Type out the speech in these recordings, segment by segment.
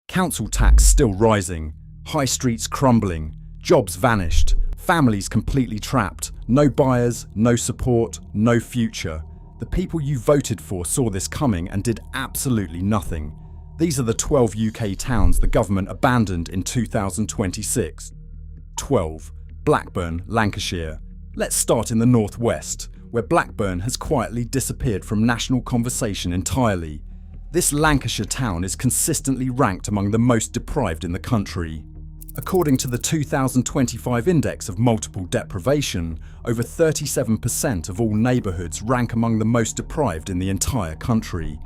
Council tax still rising, high streets crumbling, jobs vanished, families completely trapped, no buyers, no support, no future. The people you voted for saw this coming and did absolutely nothing. These are the 12 UK towns the government abandoned in 2026. 12. Blackburn, Lancashire. Let's start in the northwest, where Blackburn has quietly disappeared from national conversation entirely. This Lancashire town is consistently ranked among the most deprived in the country. According to the 2025 Index of Multiple Deprivation, over 37% of all neighbourhoods rank among the most deprived in the entire country.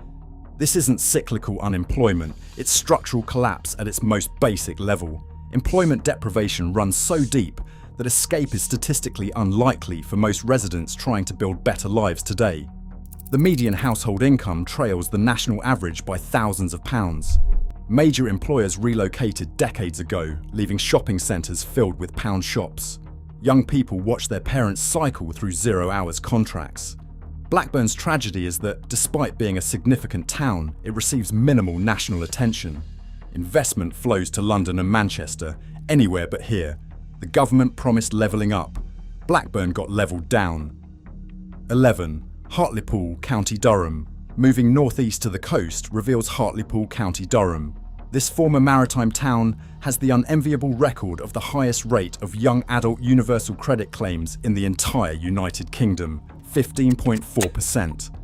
This isn't cyclical unemployment, it's structural collapse at its most basic level. Employment deprivation runs so deep that escape is statistically unlikely for most residents trying to build better lives today. The median household income trails the national average by thousands of pounds. Major employers relocated decades ago, leaving shopping centres filled with pound shops. Young people watch their parents cycle through 0-hours contracts. Blackburn's tragedy is that, despite being a significant town, it receives minimal national attention. Investment flows to London and Manchester, anywhere but here. The government promised levelling up. Blackburn got levelled down. 11. Hartlepool, County Durham. Moving northeast to the coast reveals Hartlepool, County Durham. This former maritime town has the unenviable record of the highest rate of young adult universal credit claims in the entire United Kingdom, 15.4%.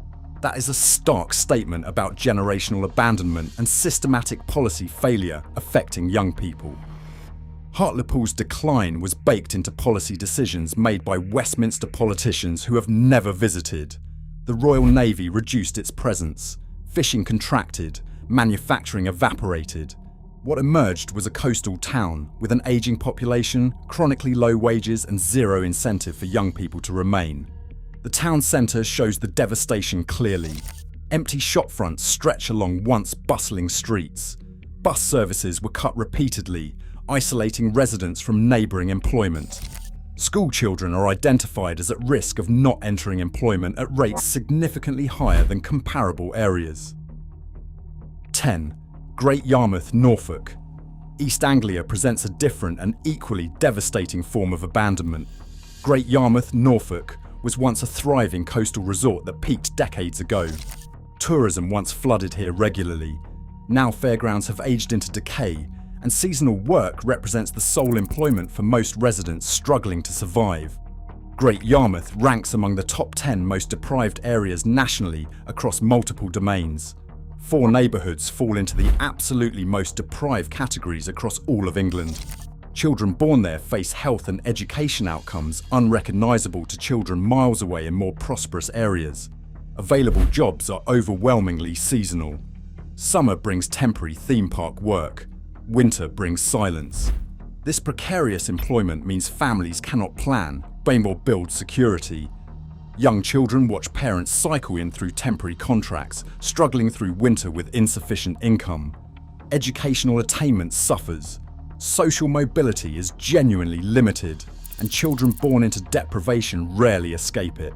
That is a stark statement about generational abandonment and systematic policy failure affecting young people. Hartlepool's decline was baked into policy decisions made by Westminster politicians who have never visited. The Royal Navy reduced its presence, fishing contracted, manufacturing evaporated. What emerged was a coastal town with an ageing population, chronically low wages and zero incentive for young people to remain. The town centre shows the devastation clearly. Empty shopfronts stretch along once bustling streets. Bus services were cut repeatedly, isolating residents from neighbouring employment. School children are identified as at risk of not entering employment at rates significantly higher than comparable areas. 10. Great Yarmouth, Norfolk. East Anglia presents a different and equally devastating form of abandonment. Great Yarmouth, Norfolk was once a thriving coastal resort that peaked decades ago. Tourism once flooded here regularly. Now fairgrounds have aged into decay, and seasonal work represents the sole employment for most residents struggling to survive. Great Yarmouth ranks among the top 10 most deprived areas nationally across multiple domains. 4 neighbourhoods fall into the absolutely most deprived categories across all of England. Children born there face health and education outcomes unrecognisable to children miles away in more prosperous areas. Available jobs are overwhelmingly seasonal. Summer brings temporary theme park work. Winter brings silence. This precarious employment means families cannot plan, or build security. Young children watch parents cycle in through temporary contracts, struggling through winter with insufficient income. Educational attainment suffers. Social mobility is genuinely limited, and children born into deprivation rarely escape it.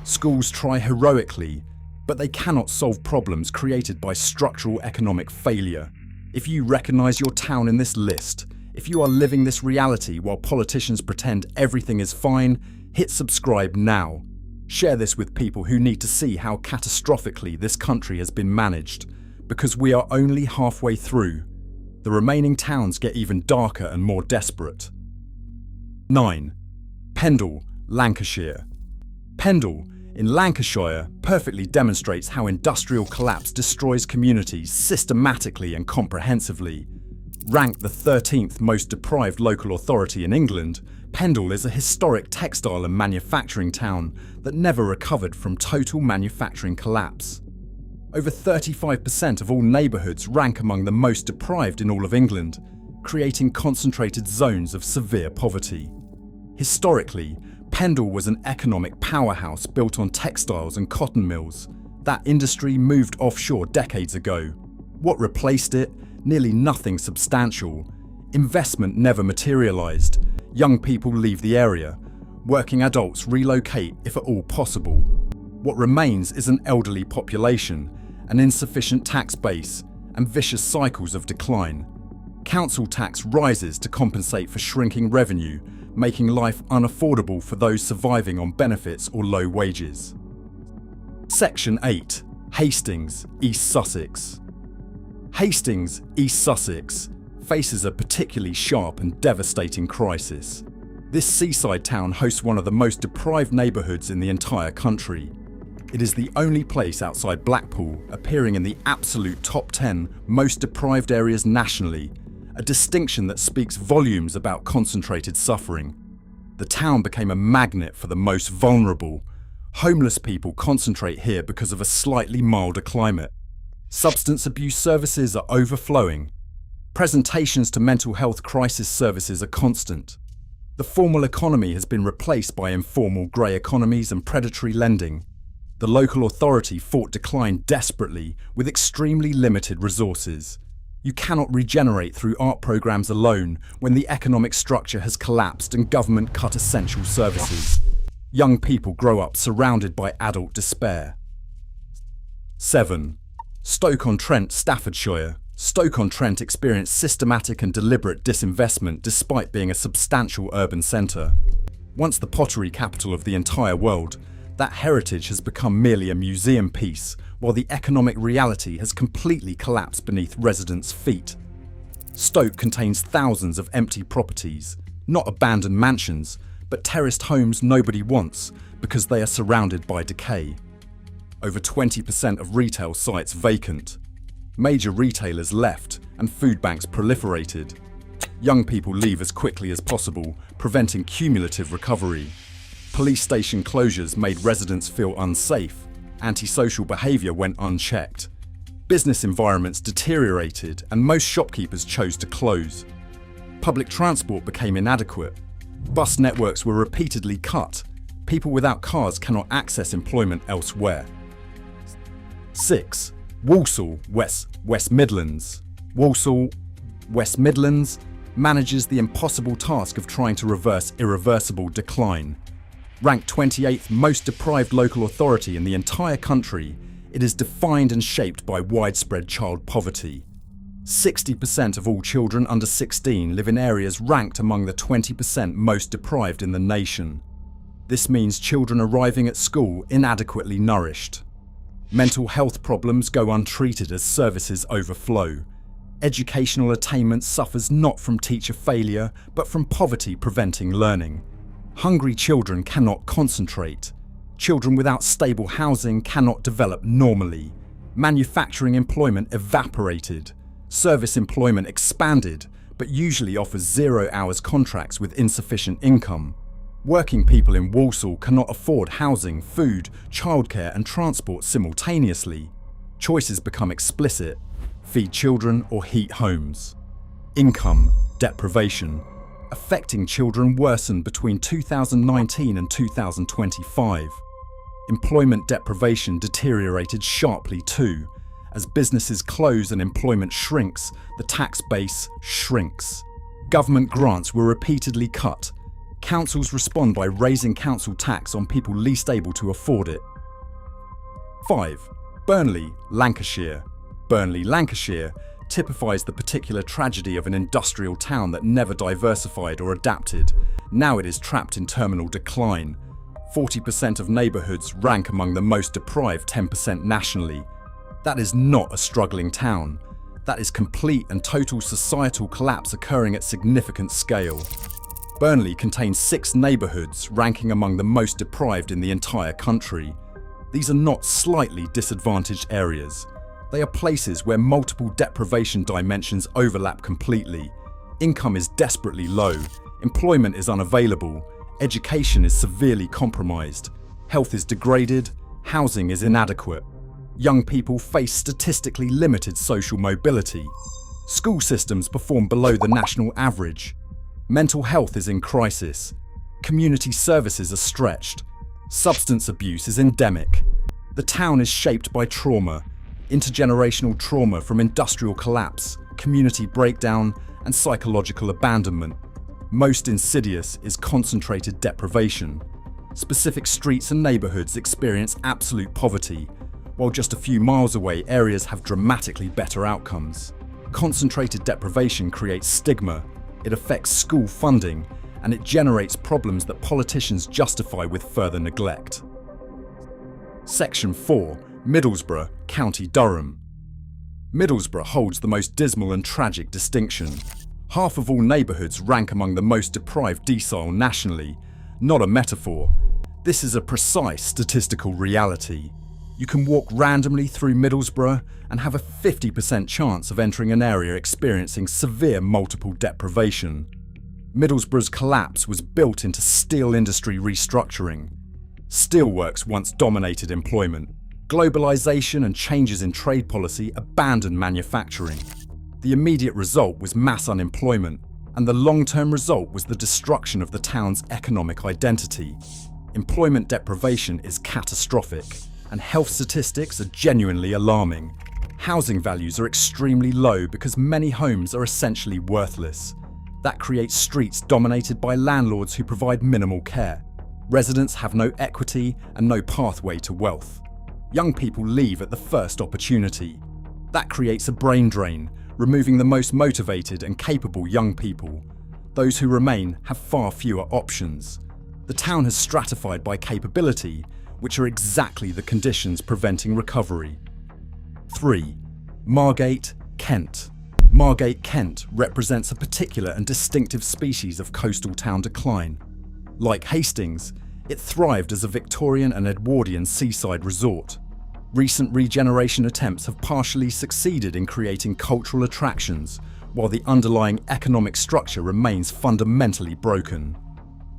Schools try heroically, but they cannot solve problems created by structural economic failure. If you recognise your town in this list, if you are living this reality while politicians pretend everything is fine, hit subscribe now. Share this with people who need to see how catastrophically this country has been managed, because we are only halfway through. The remaining towns get even darker and more desperate. 9. Pendle, Lancashire. Pendle, in Lancashire, perfectly demonstrates how industrial collapse destroys communities systematically and comprehensively. Ranked the 13th most deprived local authority in England, Pendle is a historic textile and manufacturing town that never recovered from total manufacturing collapse. Over 35% of all neighbourhoods rank among the most deprived in all of England, creating concentrated zones of severe poverty. Historically, Pendle was an economic powerhouse built on textiles and cotton mills. That industry moved offshore decades ago. What replaced it? Nearly nothing substantial. Investment never materialised. Young people leave the area. Working adults relocate if at all possible. What remains is an elderly population, an insufficient tax base, and vicious cycles of decline. Council tax rises to compensate for shrinking revenue, making life unaffordable for those surviving on benefits or low wages. Section 8. Hastings, East Sussex. Hastings, East Sussex, faces a particularly sharp and devastating crisis. This seaside town hosts one of the most deprived neighbourhoods in the entire country. It is the only place outside Blackpool appearing in the absolute top 10 most deprived areas nationally, a distinction that speaks volumes about concentrated suffering. The town became a magnet for the most vulnerable. Homeless people concentrate here because of a slightly milder climate. Substance abuse services are overflowing. Presentations to mental health crisis services are constant. The formal economy has been replaced by informal grey economies and predatory lending. The local authority fought decline desperately with extremely limited resources. You cannot regenerate through art programmes alone when the economic structure has collapsed and government cut essential services. Young people grow up surrounded by adult despair. 7. Stoke-on-Trent, Staffordshire. Stoke-on-Trent experienced systematic and deliberate disinvestment despite being a substantial urban centre. Once the pottery capital of the entire world, that heritage has become merely a museum piece, while the economic reality has completely collapsed beneath residents' feet. Stoke contains thousands of empty properties, not abandoned mansions, but terraced homes nobody wants because they are surrounded by decay. Over 20% of retail sites vacant. Major retailers left and food banks proliferated. Young people leave as quickly as possible, preventing cumulative recovery. Police station closures made residents feel unsafe. Antisocial behaviour went unchecked. Business environments deteriorated and most shopkeepers chose to close. Public transport became inadequate. Bus networks were repeatedly cut. People without cars cannot access employment elsewhere. 6. Walsall, West Midlands. Walsall, West Midlands, manages the impossible task of trying to reverse irreversible decline. Ranked 28th most deprived local authority in the entire country, it is defined and shaped by widespread child poverty. 60% of all children under 16 live in areas ranked among the 20% most deprived in the nation. This means children arriving at school inadequately nourished. Mental health problems go untreated as services overflow. Educational attainment suffers not from teacher failure, but from poverty preventing learning. Hungry children cannot concentrate. Children without stable housing cannot develop normally. Manufacturing employment evaporated. Service employment expanded, but usually offers 0-hours contracts with insufficient income. Working people in Walsall cannot afford housing, food, childcare and transport simultaneously. Choices become explicit: feed children or heat homes. Income deprivation affecting children worsened between 2019 and 2025. Employment deprivation deteriorated sharply too. As businesses close and employment shrinks, the tax base shrinks. Government grants were repeatedly cut. Councils respond by raising council tax on people least able to afford it. 5. Burnley, Lancashire. Burnley, Lancashire typifies the particular tragedy of an industrial town that never diversified or adapted. Now it is trapped in terminal decline. 40% of neighbourhoods rank among the most deprived 10% nationally. That is not a struggling town. That is complete and total societal collapse occurring at significant scale. Burnley contains 6 neighbourhoods ranking among the most deprived in the entire country. These are not slightly disadvantaged areas. They are places where multiple deprivation dimensions overlap completely. Income is desperately low, employment is unavailable, education is severely compromised, health is degraded, housing is inadequate. Young people face statistically limited social mobility. School systems perform below the national average. Mental health is in crisis. Community services are stretched. Substance abuse is endemic. The town is shaped by trauma, intergenerational trauma from industrial collapse, community breakdown, and psychological abandonment. Most insidious is concentrated deprivation. Specific streets and neighbourhoods experience absolute poverty, while just a few miles away areas have dramatically better outcomes. Concentrated deprivation creates stigma, it affects school funding, and it generates problems that politicians justify with further neglect. Section 4. Middlesbrough, County Durham. Middlesbrough holds the most dismal and tragic distinction. Half of all neighbourhoods rank among the most deprived decile nationally, not a metaphor. This is a precise statistical reality. You can walk randomly through Middlesbrough and have a 50% chance of entering an area experiencing severe multiple deprivation. Middlesbrough's collapse was built into steel industry restructuring. Steelworks once dominated employment. Globalisation and changes in trade policy abandoned manufacturing. The immediate result was mass unemployment, and the long-term result was the destruction of the town's economic identity. Employment deprivation is catastrophic, and health statistics are genuinely alarming. Housing values are extremely low because many homes are essentially worthless. That creates streets dominated by landlords who provide minimal care. Residents have no equity and no pathway to wealth. Young people leave at the first opportunity. That creates a brain drain, removing the most motivated and capable young people. Those who remain have far fewer options. The town has stratified by capability, which are exactly the conditions preventing recovery. 3. Margate, Kent. Margate, Kent represents a particular and distinctive species of coastal town decline. Like Hastings, it thrived as a Victorian and Edwardian seaside resort. Recent regeneration attempts have partially succeeded in creating cultural attractions, while the underlying economic structure remains fundamentally broken.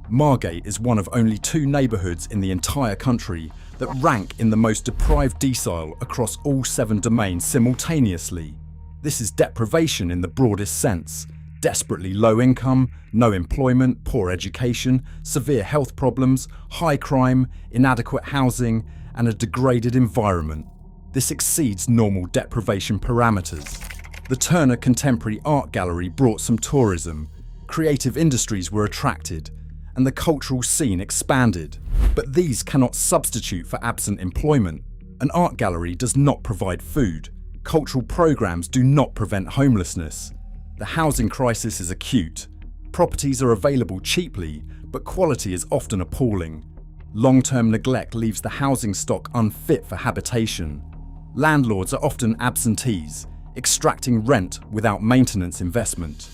Margate is one of only 2 neighbourhoods in the entire country that rank in the most deprived decile across all 7 domains simultaneously. This is deprivation in the broadest sense. Desperately low income, no employment, poor education, severe health problems, high crime, inadequate housing, and a degraded environment. This exceeds normal deprivation parameters. The Turner Contemporary Art Gallery brought some tourism, creative industries were attracted, and the cultural scene expanded. But these cannot substitute for absent employment. An art gallery does not provide food. Cultural programs do not prevent homelessness. The housing crisis is acute. Properties are available cheaply, but quality is often appalling. Long-term neglect leaves the housing stock unfit for habitation. Landlords are often absentees, extracting rent without maintenance investment.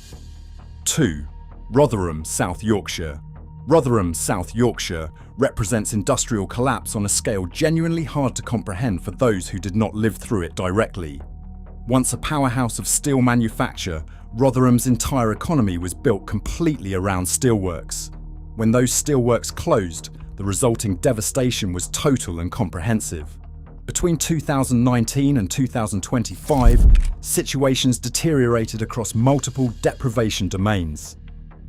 2. Rotherham, South Yorkshire. Rotherham, South Yorkshire represents industrial collapse on a scale genuinely hard to comprehend for those who did not live through it directly. Once a powerhouse of steel manufacture, Rotherham's entire economy was built completely around steelworks. When those steelworks closed, the resulting devastation was total and comprehensive. Between 2019 and 2025, situations deteriorated across multiple deprivation domains.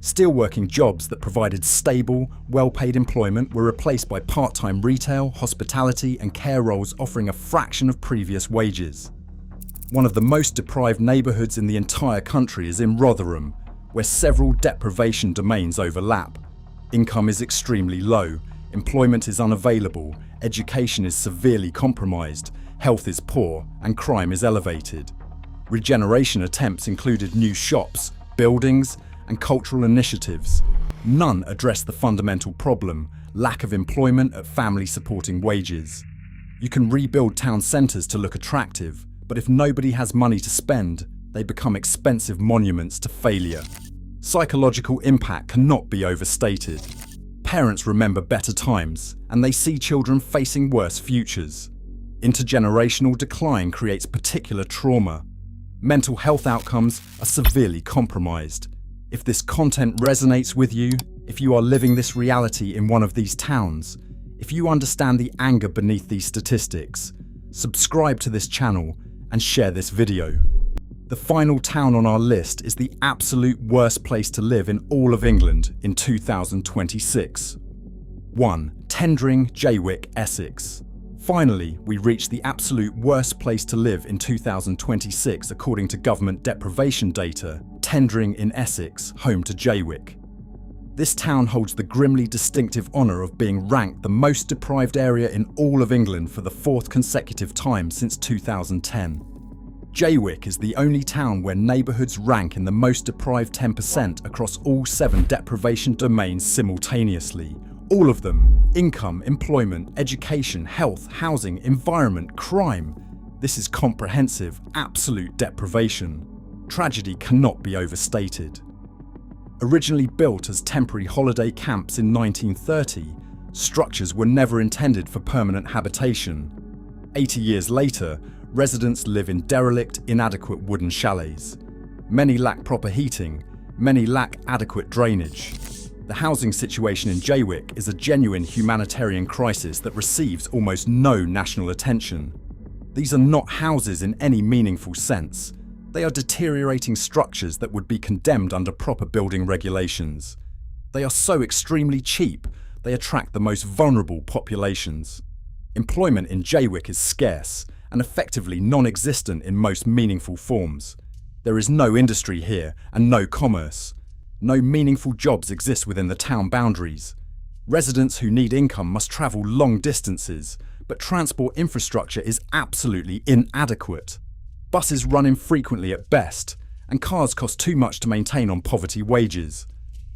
Steelworking jobs that provided stable, well-paid employment were replaced by part-time retail, hospitality, and care roles offering a fraction of previous wages. One of the most deprived neighbourhoods in the entire country is in Rotherham, where several deprivation domains overlap. Income is extremely low, employment is unavailable, education is severely compromised, health is poor, and crime is elevated. Regeneration attempts included new shops, buildings, and cultural initiatives. None address the fundamental problem, lack of employment at family-supporting wages. You can rebuild town centres to look attractive, but if nobody has money to spend, they become expensive monuments to failure. Psychological impact cannot be overstated. Parents remember better times, and they see children facing worse futures. Intergenerational decline creates particular trauma. Mental health outcomes are severely compromised. If this content resonates with you, if you are living this reality in one of these towns, if you understand the anger beneath these statistics, subscribe to this channel and share this video. The final town on our list is the absolute worst place to live in all of England in 2026. 1. Tendring, Jaywick, Essex. Finally, we reach the absolute worst place to live in 2026 according to government deprivation data, Tendring in Essex, home to Jaywick. This town holds the grimly distinctive honour of being ranked the most deprived area in all of England for the fourth consecutive time since 2010. Jaywick is the only town where neighbourhoods rank in the most deprived 10% across all 7 deprivation domains simultaneously. All of them: income, employment, education, health, housing, environment, crime. This is comprehensive, absolute deprivation. Tragedy cannot be overstated. Originally built as temporary holiday camps in 1930, structures were never intended for permanent habitation. 80 years later, residents live in derelict, inadequate wooden chalets. Many lack proper heating, many lack adequate drainage. The housing situation in Jaywick is a genuine humanitarian crisis that receives almost no national attention. These are not houses in any meaningful sense. They are deteriorating structures that would be condemned under proper building regulations. They are so extremely cheap, they attract the most vulnerable populations. Employment in Jaywick is scarce and effectively non-existent in most meaningful forms. There is no industry here and no commerce. No meaningful jobs exist within the town boundaries. Residents who need income must travel long distances, but transport infrastructure is absolutely inadequate. Buses run infrequently at best, and cars cost too much to maintain on poverty wages.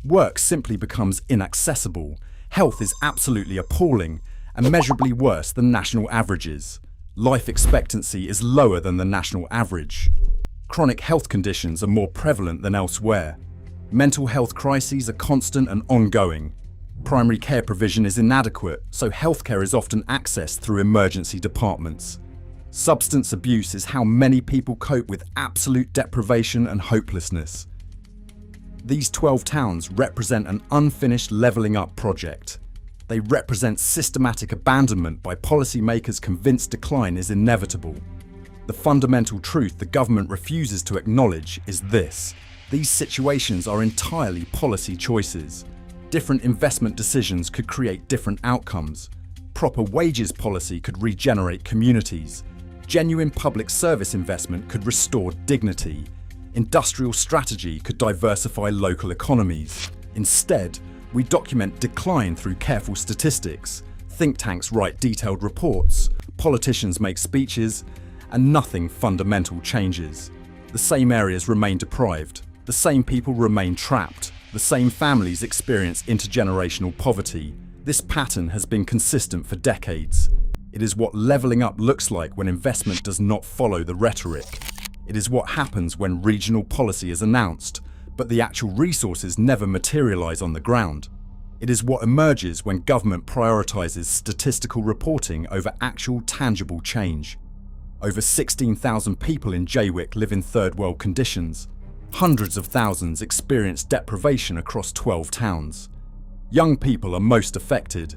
Work simply becomes inaccessible. Health is absolutely appalling and measurably worse than national averages. Life expectancy is lower than the national average. Chronic health conditions are more prevalent than elsewhere. Mental health crises are constant and ongoing. Primary care provision is inadequate, so healthcare is often accessed through emergency departments. Substance abuse is how many people cope with absolute deprivation and hopelessness. These 12 towns represent an unfinished levelling up project. They represent systematic abandonment by policymakers convinced decline is inevitable. The fundamental truth the government refuses to acknowledge is this: these situations are entirely policy choices. Different investment decisions could create different outcomes. Proper wages policy could regenerate communities. Genuine public service investment could restore dignity. Industrial strategy could diversify local economies. Instead, we document decline through careful statistics. Think tanks write detailed reports. Politicians make speeches, and nothing fundamental changes. The same areas remain deprived. The same people remain trapped. The same families experience intergenerational poverty. This pattern has been consistent for decades. It is what levelling up looks like when investment does not follow the rhetoric. It is what happens when regional policy is announced, but the actual resources never materialise on the ground. It is what emerges when government prioritises statistical reporting over actual tangible change. Over 16,000 people in Jaywick live in third world conditions. Hundreds of thousands experience deprivation across 12 towns. Young people are most affected.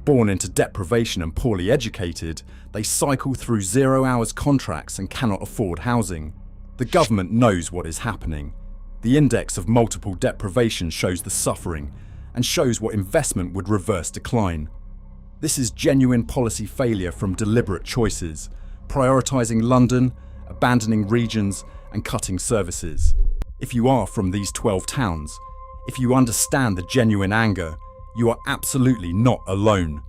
Born into deprivation and poorly educated, they cycle through 0-hours contracts and cannot afford housing. The government knows what is happening. The index of multiple deprivation shows the suffering and shows what investment would reverse decline. This is genuine policy failure from deliberate choices, prioritising London, abandoning regions, and cutting services. If you are from these 12 towns, if you understand the genuine anger, you are absolutely not alone.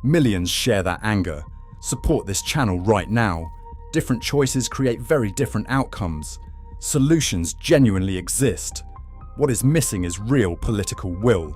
Millions share that anger. Support this channel right now. Different choices create very different outcomes. Solutions genuinely exist. What is missing is real political will.